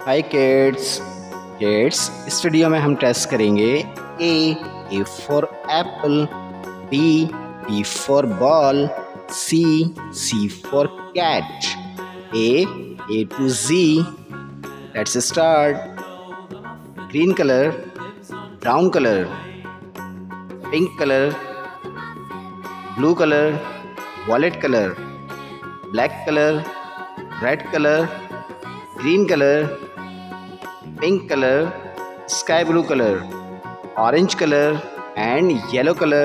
हाय kids इस video में हम टेस्ट करेंगे A for apple, B for ball, C for cat, A to G. Let's start. Green colour, brown colour, pink colour, blue colour, violet colour, black colour, red colour, green color, pink color, sky blue color, orange color and yellow color.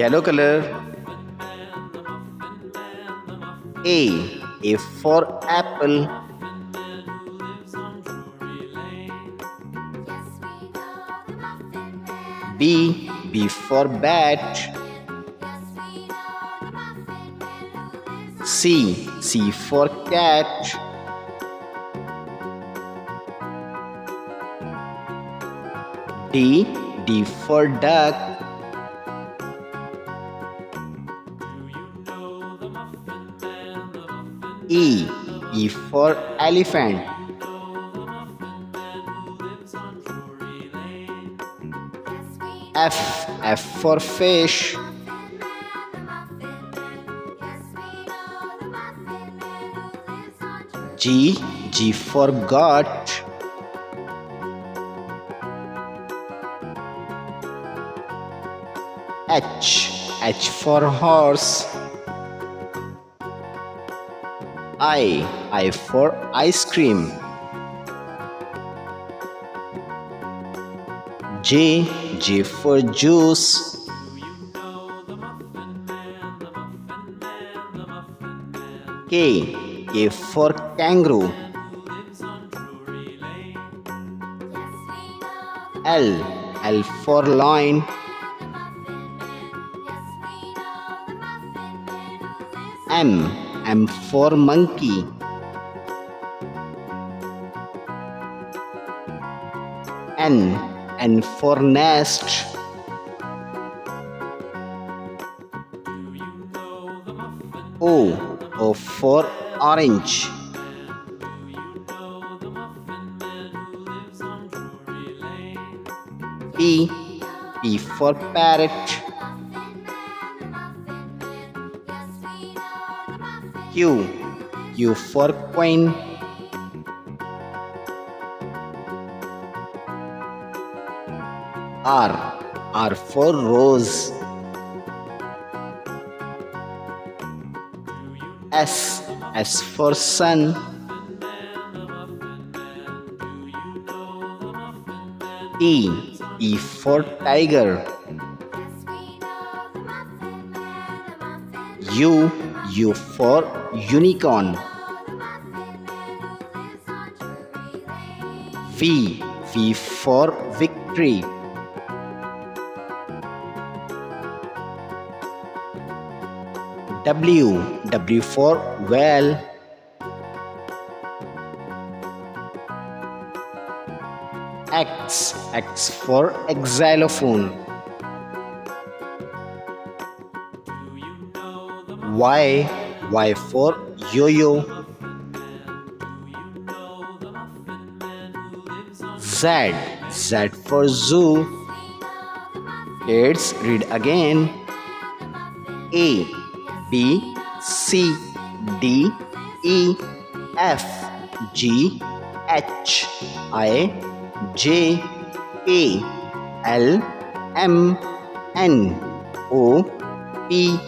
Yellow color. A for apple, B for bat, C for cat, D for duck, E for elephant, F for fish, G for goat, H for horse, I for ice cream, J for juice, K for kangaroo, L for lion, M for monkey, N for nest, O for orange, P for parrot, Q for queen, R for rose, S for sun, T for tiger, U for unicorn, V for victory, W for whale, X for xylophone, Y for yo-yo, Z for zoo. Let's read again. A B C D E F G H I J K L M N O P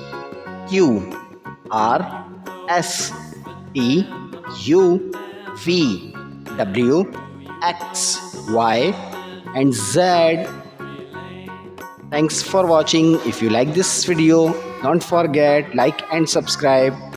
Q R S T U V W X Y and Z. Thanks for watching. If you like this video, don't forget like and subscribe.